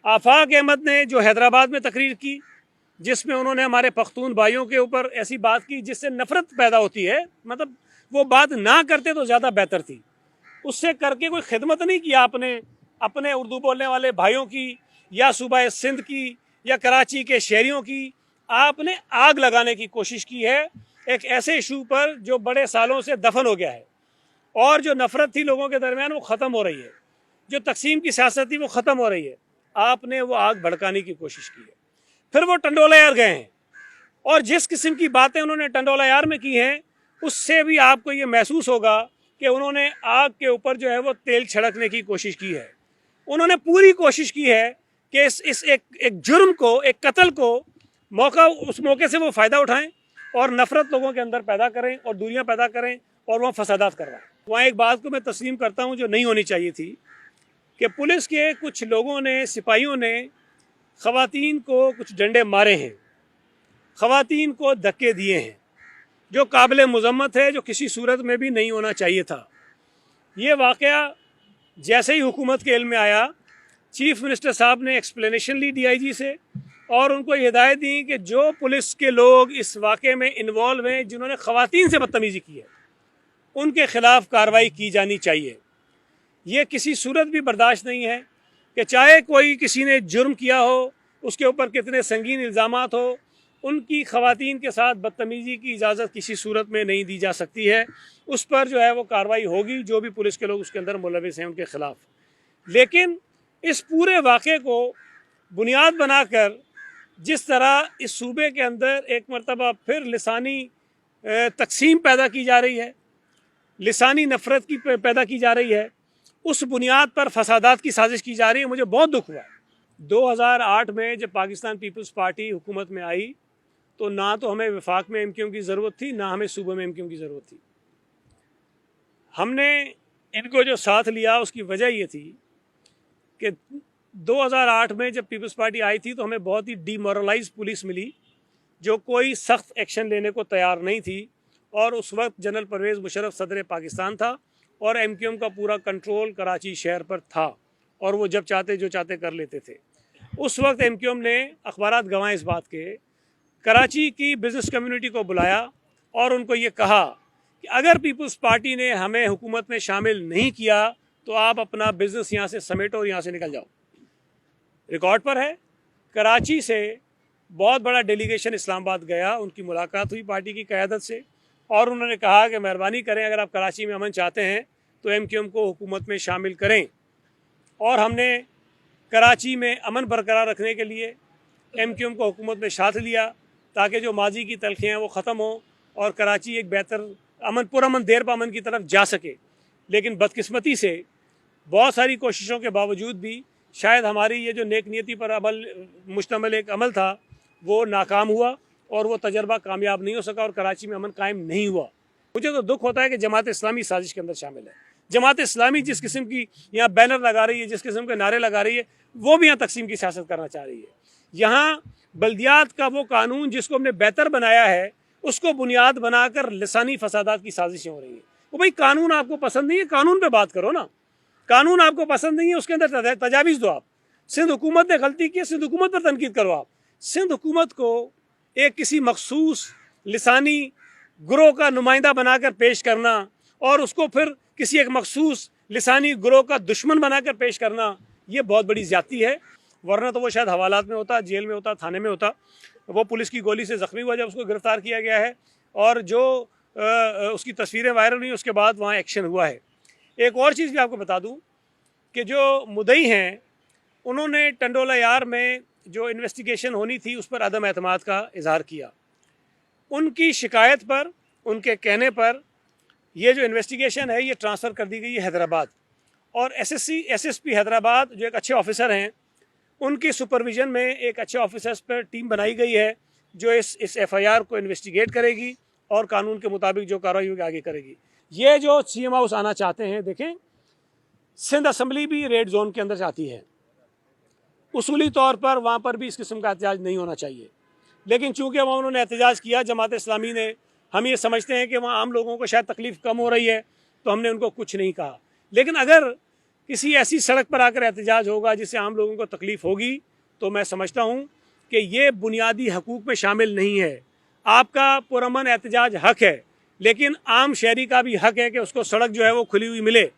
आफाक अहमद ने जो हैदराबाद में तकरीर की, जिसमें उन्होंने हमारे पख्तून भाइयों के ऊपर ऐसी बात की जिससे नफरत पैदा होती है, मतलब वो बात ना करते तो ज़्यादा बेहतर थी। उससे करके कोई खिदमत नहीं किया आपने अपने उर्दू बोलने वाले भाइयों की, या सूबा सिंध की, या कराची के शहरियों की। आपने आग लगाने की कोशिश की है एक ऐसे इशू पर जो बड़े सालों से दफन हो गया है, और जो नफरत थी लोगों के दरमियान वो ख़त्म हो रही है, जो तकसीम की सियासत थी वो ख़त्म हो रही है। आपने वो आग भड़काने की कोशिश की है। फिर वो टंडोला यार गए हैं, और जिस किस्म की बातें उन्होंने टंडोला यार में की हैं, उससे भी आपको ये महसूस होगा कि उन्होंने आग के ऊपर जो है वो तेल छिड़कने की कोशिश की है। उन्होंने पूरी कोशिश की है कि इस एक जुर्म को, एक कत्ल को उस मौके से वो फ़ायदा उठाएं और नफ़रत लोगों के अंदर पैदा करें और दूरियां पैदा करें और वहाँ फसादात करवाएं। वहाँ एक बात को मैं तस्लीम करता हूँ जो नहीं होनी चाहिए थी, कि पुलिस के कुछ लोगों ने, सिपाहियों ने ख़वातीन को कुछ डंडे मारे हैं, ख़वातीन को धक्के दिए हैं, जो काबिल मज़म्मत है, जो किसी सूरत में भी नहीं होना चाहिए था। ये वाक़या जैसे ही हुकूमत के इल्म में आया, चीफ मिनिस्टर साहब ने एक्सप्लेनेशन ली DIG से, और उनको हिदायत दी कि जो पुलिस के लोग इस वाक़े में इन्वॉल्व हैं, जिन्होंने ख़वातीन से बदतमीज़ी की है, उनके ख़िलाफ़ कार्रवाई की जानी चाहिए। ये किसी सूरत भी बर्दाश्त नहीं है कि चाहे कोई किसी ने जुर्म किया हो, उसके ऊपर कितने संगीन इल्ज़ामात हो, उनकी ख़वातीन के साथ बदतमीज़ी की इजाज़त किसी सूरत में नहीं दी जा सकती है। उस पर जो है वो कार्रवाई होगी, जो भी पुलिस के लोग उसके अंदर मुलविस हैं उनके ख़िलाफ़। लेकिन इस पूरे वाक़े को बुनियाद बनाकर जिस तरह इस सूबे के अंदर एक मरतबा फिर लिसानी तकसीम पैदा की जा रही है, लिसानी नफ़रत की पैदा की जा रही है, उस बुनियाद पर फसादात की साजिश की जा रही है, मुझे बहुत दुख हुआ। 2008 में जब पाकिस्तान पीपल्स पार्टी हुकूमत में आई, तो ना तो हमें वफाक में MQM की ज़रूरत थी, ना हमें सूबे में MQM की ज़रूरत थी। हमने इनको जो साथ लिया उसकी वजह ये थी कि 2008 में जब पीपल्स पार्टी आई थी तो हमें बहुत ही डीमोरलाइज पुलिस मिली, जो कोई सख्त एक्शन लेने को तैयार नहीं थी, और उस वक्त जनरल परवेज़ मुशर्रफ सदर पाकिस्तान था, और MQM का पूरा कंट्रोल कराची शहर पर था, और वो जब चाहते जो चाहते कर लेते थे। उस वक्त MQM ने, अखबारात गवाह इस बात के, कराची की बिज़नेस कम्युनिटी को बुलाया और उनको ये कहा कि अगर पीपल्स पार्टी ने हमें हुकूमत में शामिल नहीं किया तो आप अपना बिज़नेस यहाँ से समेटो और यहाँ से निकल जाओ। रिकॉर्ड पर है। कराची से बहुत बड़ा डेलीगेशन इस्लामाबाद गया, उनकी मुलाकात हुई पार्टी की क़यादत से, और उन्होंने कहा कि मेहरबानी करें, अगर आप कराची में अमन चाहते हैं तो MQM को हुकूमत में शामिल करें। और हमने कराची में अमन बरकरार रखने के लिए MQM को हुकूमत में साथ लिया, ताकि जो माजी की तलखियाँ वो ख़त्म हों और कराची एक बेहतर अमन, पुरअमन, देर पामन की तरफ जा सके। लेकिन बदकिस्मती से बहुत सारी कोशिशों के बावजूद भी शायद हमारी ये जो नेक नीयती पर मुश्तमिल एक अमल था वो नाकाम हुआ, और वो तजर्बा कामयाब नहीं हो सका, और कराची में अमन कायम नहीं हुआ। मुझे तो दुख होता है कि जमात इस्लामी साजिश के अंदर शामिल है। जमात इस्लामी जिस किस्म की यहाँ बैनर लगा रही है, जिस किस्म के नारे लगा रही है, वो भी यहाँ तकसीम की सियासत करना चाह रही है। यहाँ बल्दियात का वो कानून जिसको हमने बेहतर बनाया है, उसको बुनियाद बनाकर लिसानी फसादात की साजिशें हो रही हैं। वो भाई, कानून आपको पसंद नहीं है, कानून पे बात करो ना। कानून आपको पसंद नहीं है, उसके अंदर तजावीज़ दो। आप, सिंध हुकूमत ने गलती की, सिंध हुकूमत पर तनकीद करो। आप सिंध हुकूमत को एक किसी मखसूस लिसानी ग्रोह का नुमाइंदा बनाकर पेश करना, और उसको फिर किसी एक मखसूस लिसानी ग्रोह का दुश्मन बनाकर पेश करना, ये बहुत बड़ी ज़्यादती है। वरना तो वो शायद हवालात में होता, जेल में होता, थाने में होता। वो पुलिस की गोली से ज़ख्मी हुआ जब उसको गिरफ़्तार किया गया है, और जो उसकी तस्वीरें वायरल हुई उसके बाद वहाँ एक्शन हुआ है। एक और चीज़ भी आपको बता दूँ कि जो मुद्दई हैं, उन्होंने टंडोला यार में जो इन्वेस्टिगेशन होनी थी उस पर अदम एतमाद का इजहार किया। उनकी शिकायत पर, उनके कहने पर, ये जो इन्वेस्टिगेशन है ये ट्रांसफ़र कर दी गई है हैदराबाद, और SSP हैदराबाद जो एक अच्छे ऑफिसर हैं, उनकी सुपरविज़न में एक अच्छे ऑफिसर्स पर टीम बनाई गई है जो इस FIR को इन्वेस्टिगेट करेगी और कानून के मुताबिक जो कार्रवाई होगी आगे करेगी। ये जो CM हाउस आना चाहते हैं, देखें, सिंध असम्बली भी रेड जोन के अंदर जाती है। उसूली तौर पर वहाँ पर भी इस किस्म का एहतजाज नहीं होना चाहिए, लेकिन चूँकि वहाँ उन्होंने एहतजाज किया, जमात इस्लामी ने, हम ये समझते हैं कि वहाँ आम लोगों को शायद तकलीफ़ कम हो रही है, तो हमने उनको कुछ नहीं कहा। लेकिन अगर किसी ऐसी सड़क पर आकर एहतजाज होगा जिससे आम लोगों को तकलीफ होगी, तो मैं समझता हूँ कि ये बुनियादी हकूक़ में शामिल नहीं है। आपका पुरअमन एहतजाज हक है, लेकिन आम शहरी का भी हक है कि उसको सड़क जो है वो खुली हुई मिले,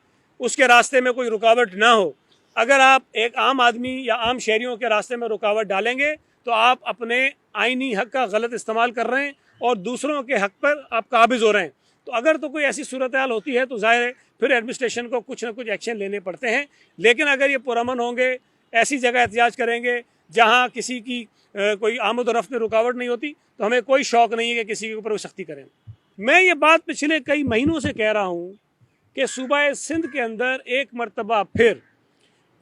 उसके रास्ते में कोई रुकावट ना हो। अगर आप एक आम आदमी या आम शहरियों के रास्ते में रुकावट डालेंगे तो आप अपने आईनी हक का गलत इस्तेमाल कर रहे हैं और दूसरों के हक पर आप काबिज हो रहे हैं। तो अगर तो कोई ऐसी सूरत हाल होती है तो जाहिर है फिर एडमिनिस्ट्रेशन को कुछ ना कुछ एक्शन लेने पड़ते हैं। लेकिन अगर ये पुरअमन होंगे, ऐसी जगह एहतजाज करेंगे जहाँ किसी की कोई आमद और रफ्त में रुकावट नहीं होती, तो हमें कोई शौक़ नहीं है कि किसी के ऊपर सख्ती करें। मैं ये बात पिछले कई महीनों से कह रहा हूँ कि सूबा सिंध के अंदर एक मरतबा फिर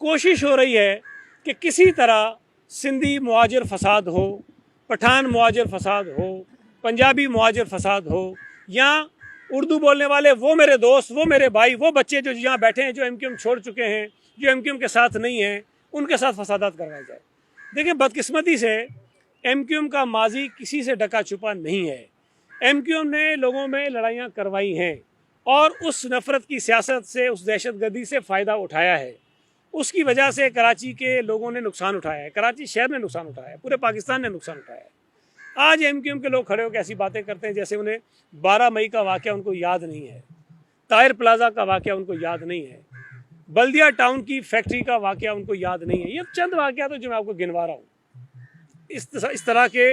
कोशिश हो रही है कि किसी तरह सिंधी मुहाजिर फसाद हो, पठान मुहाजिर फसाद हो, पंजाबी मुहाजिर फसाद हो, या उर्दू बोलने वाले वो मेरे दोस्त, वो मेरे भाई, वो बच्चे जो यहाँ बैठे हैं, जो एमक्यूएम छोड़ चुके हैं, जो एमक्यूएम के साथ नहीं हैं, उनके साथ फसादात करवाए जाए। देखिए, बदकिस्मती से एमक्यूएम का माजी किसी से ढका छुपा नहीं है। एमक्यूएम ने लोगों में लड़ाइयाँ करवाई हैं और उस नफ़रत की सियासत से, उस दहशतगर्दी से फ़ायदा उठाया है। उसकी वजह से कराची के लोगों ने नुकसान उठाया है, कराची शहर ने नुकसान उठाया है, पूरे पाकिस्तान ने नुकसान उठाया है। आज एमक्यूएम के लोग खड़े होकर ऐसी बातें करते हैं जैसे उन्हें 12 मई का वाक़या उनको याद नहीं है, ताहिर प्लाजा का वाक़या उनको याद नहीं है, बल्दिया टाउन की फैक्ट्री का वाक़या उनको याद नहीं है। ये चंद वाक़या तो जो मैं आपको गिनवा रहा हूँ। इस तरह के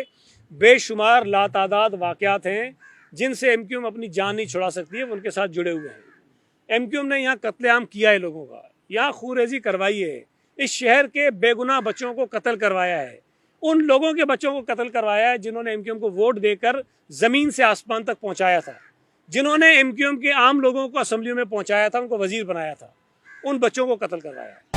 बेशुमार लातादाद वाक़यात हैं जिनसे एमक्यूएम अपनी जान नहीं छुड़ा सकती है, वो उनके साथ जुड़े हुए हैं। एमक्यूएम ने यहाँ कत्लेआम किया है लोगों का, यहाँ खूनरेज़ी करवाई है, इस शहर के बेगुनाह बच्चों को कत्ल करवाया है, उन लोगों के बच्चों को कत्ल करवाया है जिन्होंने एमक्यूएम को वोट देकर ज़मीन से आसमान तक पहुँचाया था, जिन्होंने एमक्यूएम के आम लोगों को असम्बलियों में पहुँचाया था, उनको वज़ीर बनाया था, उन बच्चों को कत्ल करवाया है।